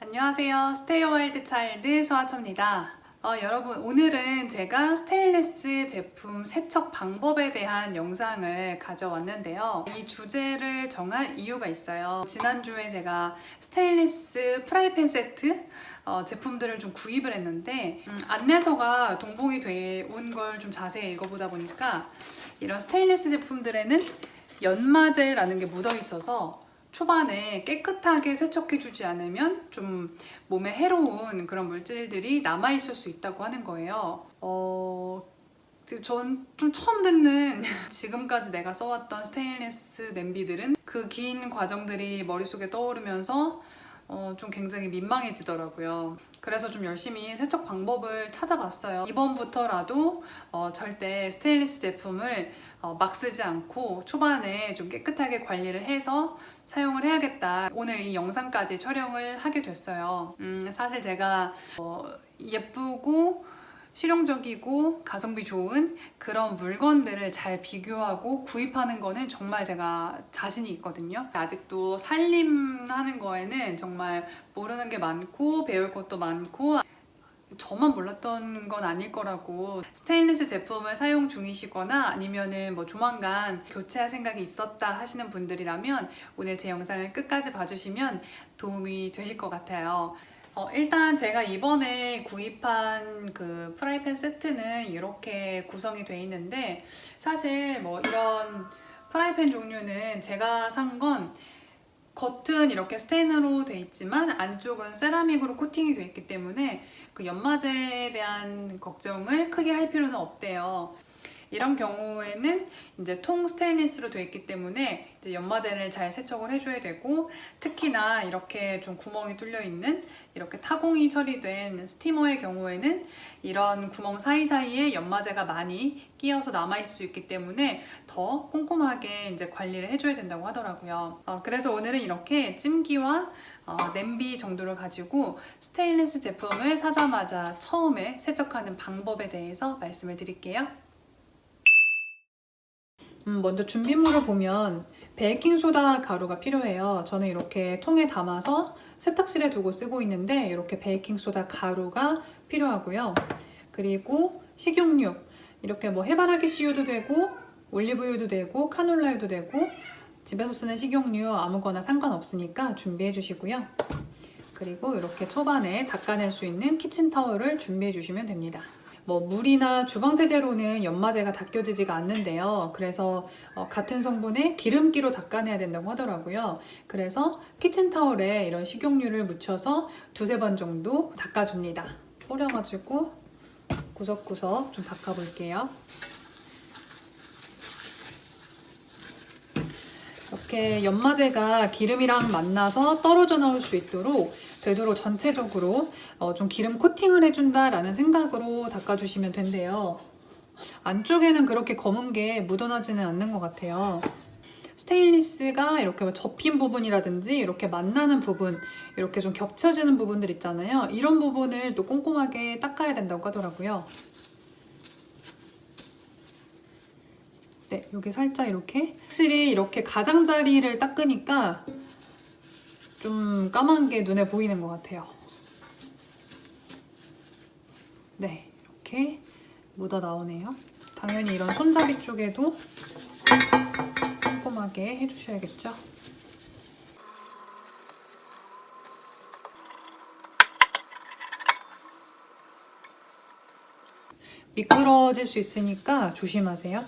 안녕하세요. 스테이 와일드 차일드 소아차입니다. 여러분, 오늘은 제가 스테인리스 제품 세척 방법에 대한 영상을 가져왔는데요. 이 주제를 정한 이유가 있어요. 지난주에 제가 스테인리스 프라이팬 세트 제품들을 좀 구입을 했는데 안내서가 동봉이 돼 온 걸 좀 자세히 읽어보다 보니까 이런 스테인리스 제품들에는 연마제라는 게 묻어 있어서 초반에 깨끗하게 세척해주지 않으면 좀 몸에 해로운 그런 물질들이 남아있을 수 있다고 하는 거예요. 전 좀 처음 듣는 지금까지 내가 써왔던 스테인리스 냄비들은 그 긴 과정들이 머릿속에 떠오르면서 좀 굉장히 민망해지더라고요. 그래서 좀 열심히 세척 방법을 찾아봤어요. 이번부터라도 절대 스테인리스 제품을 막 쓰지 않고 초반에 좀 깨끗하게 관리를 해서 사용을 해야겠다. 오늘 이 영상까지 촬영을 하게 됐어요. 사실 제가 예쁘고 실용적이고 가성비 좋은 그런 물건들을 잘 비교하고 구입하는 거는 정말 제가 자신이 있거든요. 아직도 살림하는 거에는 정말 모르는 게 많고 배울 것도 많고 저만 몰랐던 건 아닐 거라고. 스테인리스 제품을 사용 중이시거나 아니면은 조만간 교체할 생각이 있었다 하시는 분들이라면 오늘 제 영상을 끝까지 봐주시면 도움이 되실 것 같아요. 일단 제가 이번에 구입한 그 프라이팬 세트는 이렇게 구성이 돼 있는데, 사실 이런 프라이팬 종류는 제가 산 건 겉은 이렇게 스테인으로 돼 있지만 안쪽은 세라믹으로 코팅이 돼 있기 때문에 그 연마제에 대한 걱정을 크게 할 필요는 없대요. 이런 경우에는 이제 통 스테인리스로 되어 있기 때문에 이제 연마제를 잘 세척을 해줘야 되고, 특히나 이렇게 좀 구멍이 뚫려 있는 이렇게 타공이 처리된 스티머의 경우에는 이런 구멍 사이사이에 연마제가 많이 끼어서 남아있을 수 있기 때문에 더 꼼꼼하게 이제 관리를 해줘야 된다고 하더라고요. 그래서 오늘은 이렇게 찜기와 냄비 정도를 가지고 스테인리스 제품을 사자마자 처음에 세척하는 방법에 대해서 말씀을 드릴게요. 먼저 준비물을 보면 베이킹소다 가루가 필요해요. 저는 이렇게 통에 담아서 세탁실에 두고 쓰고 있는데 이렇게 베이킹소다 가루가 필요하고요. 그리고 식용유, 이렇게 해바라기 씨유도 되고 올리브유도 되고 카놀라유도 되고 집에서 쓰는 식용유 아무거나 상관없으니까 준비해 주시고요. 그리고 이렇게 초반에 닦아낼 수 있는 키친타월을 준비해 주시면 됩니다. 물이나 주방세제로는 연마제가 닦여지지가 않는데요. 그래서 같은 성분의 기름기로 닦아내야 된다고 하더라고요. 그래서 키친타월에 이런 식용유를 묻혀서 두세 번 정도 닦아줍니다. 뿌려가지고 구석구석 좀 닦아볼게요. 이렇게 연마제가 기름이랑 만나서 떨어져 나올 수 있도록 되도록 전체적으로 좀 기름 코팅을 해준다라는 생각으로 닦아주시면 된대요. 안쪽에는 그렇게 검은 게 묻어나지는 않는 것 같아요. 스테인리스가 이렇게 접힌 부분이라든지 이렇게 만나는 부분, 이렇게 좀 겹쳐지는 부분들 있잖아요. 이런 부분을 또 꼼꼼하게 닦아야 된다고 하더라고요. 네, 여기 살짝 이렇게. 확실히 이렇게 가장자리를 닦으니까 좀 까만 게 눈에 보이는 것 같아요. 네, 이렇게 묻어 나오네요. 당연히 이런 손잡이 쪽에도 꼼꼼하게 해주셔야겠죠. 미끄러질 수 있으니까 조심하세요.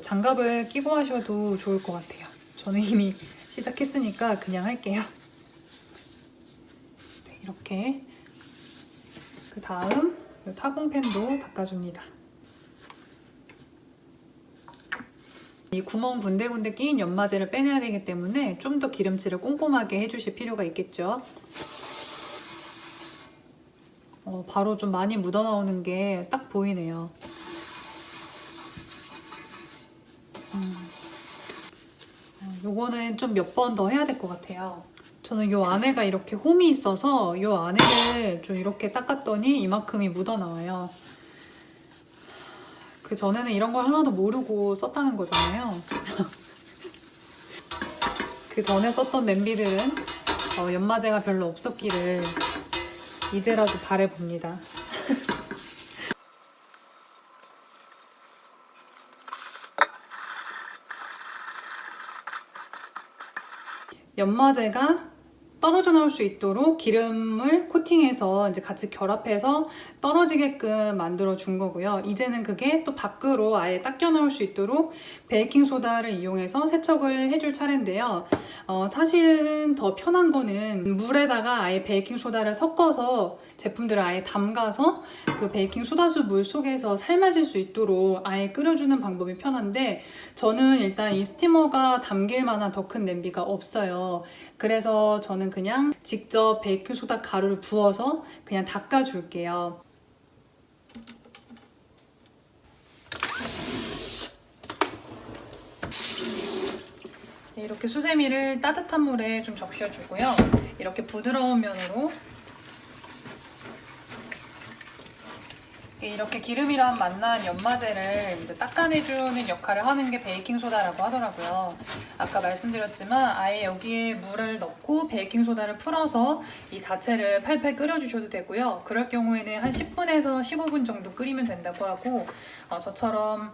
장갑을 끼고 하셔도 좋을 것 같아요. 저는 이미 시작했으니까 그냥 할게요. 네, 이렇게. 그 다음 타공팬도 닦아줍니다. 이 구멍 군데군데 끼인 연마제를 빼내야 되기 때문에 좀 더 기름칠을 꼼꼼하게 해주실 필요가 있겠죠. 바로 좀 많이 묻어나오는 게 딱 보이네요. 요거는 좀 몇 번 더 해야 될 것 같아요. 저는 요 안에가 이렇게 홈이 있어서 요 안에를 좀 이렇게 닦았더니 이만큼이 묻어나와요. 그 전에는 이런 걸 하나도 모르고 썼다는 거잖아요. 그 전에 썼던 냄비들은 연마제가 별로 없었기를 이제라도 바래봅니다. 연마제가 떨어져 나올 수 있도록 기름을 코팅해서 이제 같이 결합해서 떨어지게끔 만들어 준 거고요. 이제는 그게 또 밖으로 아예 닦여 나올 수 있도록 베이킹소다를 이용해서 세척을 해줄 차례인데요. 사실은 더 편한 거는 물에다가 아예 베이킹소다를 섞어서 제품들을 아예 담가서 그 베이킹소다수 물 속에서 삶아질 수 있도록 아예 끓여주는 방법이 편한데, 저는 일단 이 스티머가 담길 만한 더 큰 냄비가 없어요. 그래서 저는 그냥 직접 베이킹소다 가루를 부어서 그냥 닦아줄게요. 이렇게 수세미를 따뜻한 물에 좀 적셔주고요. 이렇게 부드러운 면으로 이렇게 기름이랑 만난 연마제를 이제 닦아내주는 역할을 하는 게 베이킹소다라고 하더라고요. 아까 말씀드렸지만 아예 여기에 물을 넣고 베이킹소다를 풀어서 이 자체를 팔팔 끓여주셔도 되고요. 그럴 경우에는 한 10분에서 15분 정도 끓이면 된다고 하고, 저처럼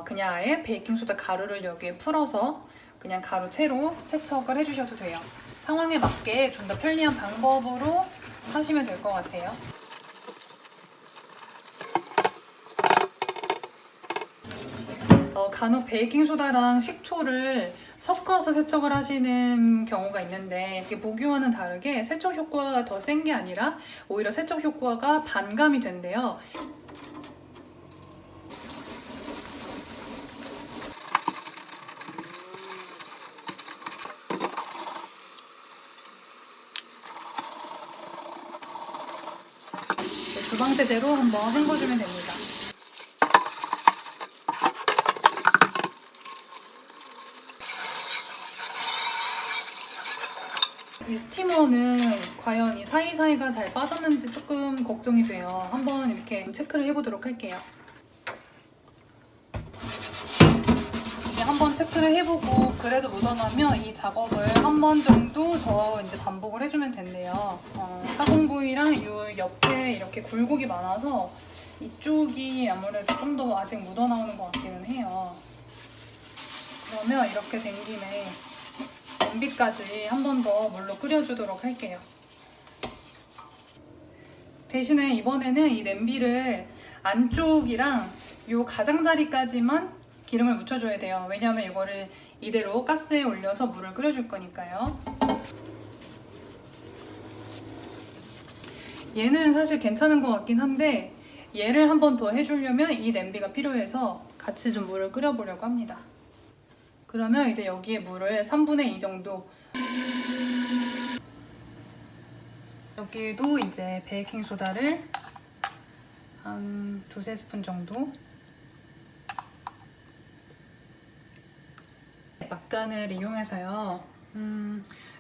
그냥 아예 베이킹소다 가루를 여기에 풀어서 그냥 가루채로 세척을 해주셔도 돼요. 상황에 맞게 좀 더 편리한 방법으로 하시면 될 것 같아요. 간혹 베이킹소다랑 식초를 섞어서 세척을 하시는 경우가 있는데, 이게 보기와는 다르게 세척 효과가 더 센 게 아니라 오히려 세척 효과가 반감이 된대요. 주방세제로 한번 헹궈주면 됩니다. 이 스티머는 과연 이 사이사이가 잘 빠졌는지 조금 걱정이 돼요. 한번 이렇게 체크를 해보도록 할게요. 이게 한번 체크를 해보고 그래도 묻어나면 이 작업을 한 번 정도 더 이제 반복을 해주면 된대요. 타공 부위랑 이 옆에 이렇게 굴곡이 많아서 이쪽이 아무래도 좀 더 아직 묻어나오는 것 같기는 해요. 그러면 이렇게 된 김에 냄비까지 한 번 더 물로 끓여주도록 할게요. 대신에 이번에는 이 냄비를 안쪽이랑 이 가장자리까지만 기름을 묻혀줘야 돼요. 왜냐하면 이거를 이대로 가스에 올려서 물을 끓여줄 거니까요. 얘는 사실 괜찮은 것 같긴 한데, 얘를 한 번 더 해주려면 이 냄비가 필요해서 같이 좀 물을 끓여보려고 합니다. 그러면 이제 여기에 물을 3분의 2 정도, 여기에도 이제 베이킹소다를 한 2-3스푼 정도, 막간을 이용해서요.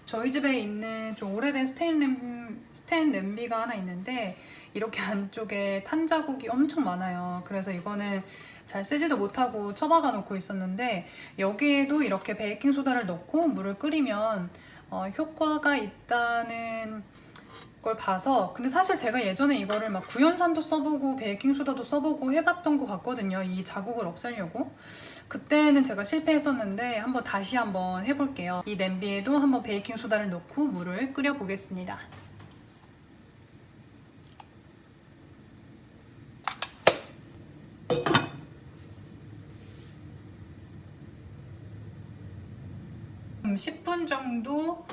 저희 집에 있는 좀 오래된 스테인 냄비가 하나 있는데, 이렇게 안쪽에 탄 자국이 엄청 많아요. 그래서 이거는 잘 쓰지도 못하고 처박아 놓고 있었는데, 여기에도 이렇게 베이킹소다를 넣고 물을 끓이면 효과가 있다는 걸 봐서. 근데 사실 제가 예전에 이거를 막 구연산도 써보고 베이킹소다도 써보고 해봤던 것 같거든요. 이 자국을 없애려고. 그때는 제가 실패했었는데 다시 한번 해볼게요. 이 냄비에도 한번 베이킹소다를 넣고 물을 끓여보겠습니다. 음, 10분 정도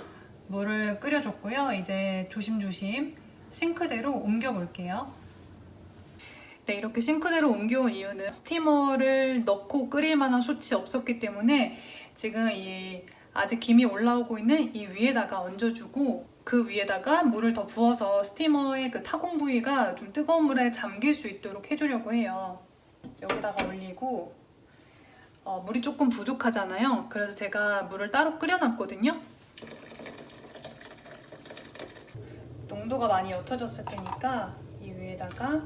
물을 끓여줬고요. 이제 조심조심 싱크대로 옮겨볼게요. 네, 이렇게 싱크대로 옮겨온 이유는 스티머를 넣고 끓일 만한 솥이 없었기 때문에 지금 이 아직 김이 올라오고 있는 이 위에다가 얹어주고, 그 위에다가 물을 더 부어서 스티머의 그 타공 부위가 좀 뜨거운 물에 잠길 수 있도록 해주려고 해요. 여기다가 올리고, 물이 조금 부족하잖아요. 그래서 제가 물을 따로 끓여놨거든요. 농도가 많이 옅어졌을 테니까 이 위에다가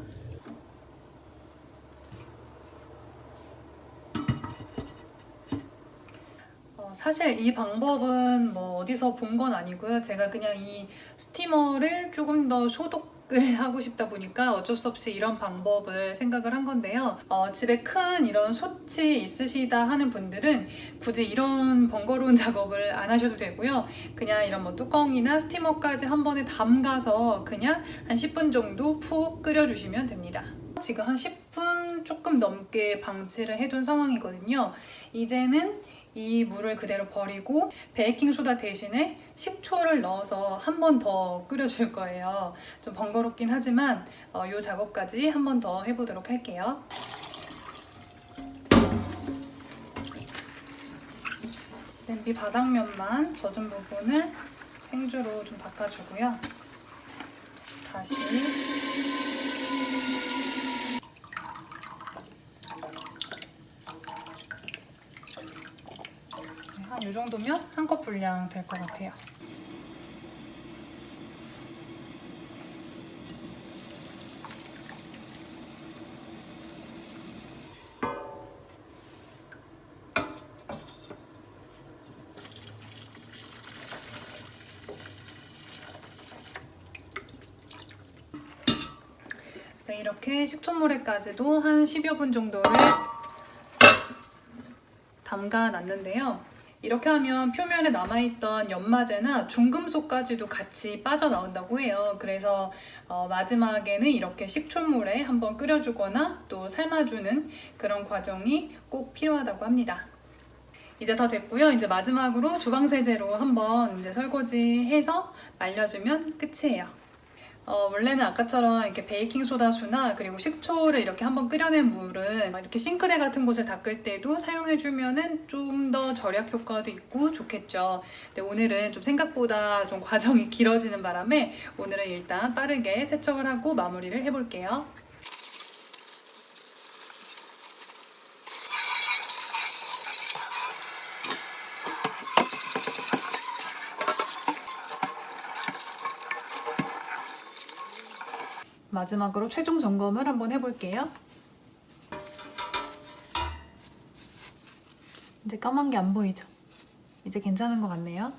사실 이 방법은 뭐 어디서 본 건 아니고요. 제가 그냥 이 스티머를 조금 더 소독을 하고 싶다 보니까 어쩔 수 없이 이런 방법을 생각을 한 건데요. 집에 큰 이런 솥이 있으시다 하는 분들은 굳이 이런 번거로운 작업을 안 하셔도 되고요. 그냥 이런 뭐 뚜껑이나 스티머까지 한 번에 담가서 그냥 한 10분 정도 푹 끓여주시면 됩니다. 지금 한 10분 조금 넘게 방치를 해둔 상황이거든요. 이제는 이 물을 그대로 버리고 베이킹소다 대신에 식초를 넣어서 한 번 더 끓여줄 거예요. 좀 번거롭긴 하지만 이 작업까지 한 번 더 해보도록 할게요. 냄비 바닥면만 젖은 부분을 생주로 좀 닦아주고요. 다시 한 이 정도면 한 컵 분량 될 것 같아요. 네, 이렇게 식초물에까지도 한 10여 분 정도를 담가 놨는데요. 이렇게 하면 표면에 남아있던 연마제나 중금속까지도 같이 빠져나온다고 해요. 그래서 마지막에는 이렇게 식초물에 한번 끓여주거나 또 삶아주는 그런 과정이 꼭 필요하다고 합니다. 이제 다 됐고요. 이제 마지막으로 주방세제로 한번 이제 설거지해서 말려주면 끝이에요. 원래는 아까처럼 이렇게 베이킹소다 수나 그리고 식초를 이렇게 한번 끓여낸 물은 이렇게 싱크대 같은 곳을 닦을 때도 사용해주면은 좀 더 절약 효과도 있고 좋겠죠. 근데 오늘은 좀 생각보다 좀 과정이 길어지는 바람에 오늘은 일단 빠르게 세척을 하고 마무리를 해볼게요. 마지막으로 최종 점검을 한번 해볼게요. 이제 까만 게 안 보이죠? 이제 괜찮은 것 같네요.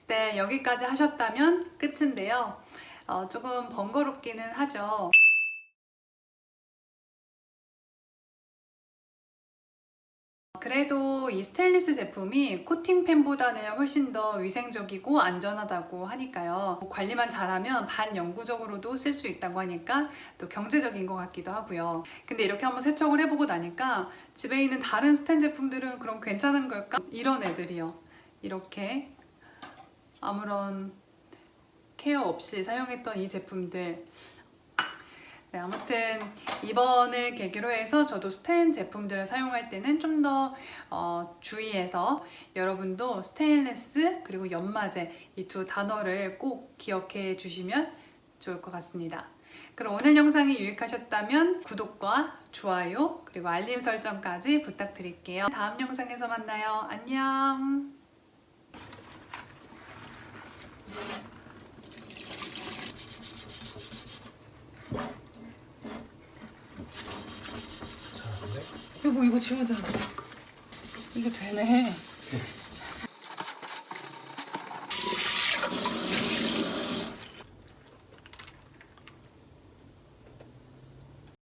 네, 여기까지 하셨다면 끝인데요. 조금 번거롭기는 하죠. 그래도 이 스테인리스 제품이 코팅팬보다는 훨씬 더 위생적이고 안전하다고 하니까요. 관리만 잘하면 반영구적으로도 쓸 수 있다고 하니까 또 경제적인 것 같기도 하고요. 근데 이렇게 한번 세척을 해보고 나니까 집에 있는 다른 스텐 제품들은 그럼 괜찮은 걸까? 이런 애들이요. 이렇게 아무런 케어 없이 사용했던 이 제품들, 네, 아무튼 이번을 계기로 해서 저도 스텐 제품들을 사용할 때는 좀 더 주의해서 여러분도 스테인리스 그리고 연마제 이 두 단어를 꼭 기억해 주시면 좋을 것 같습니다. 그럼 오늘 영상이 유익하셨다면 구독과 좋아요 그리고 알림 설정까지 부탁드릴게요. 다음 영상에서 만나요. 안녕. 여보 이거 지워져. 이게 되네.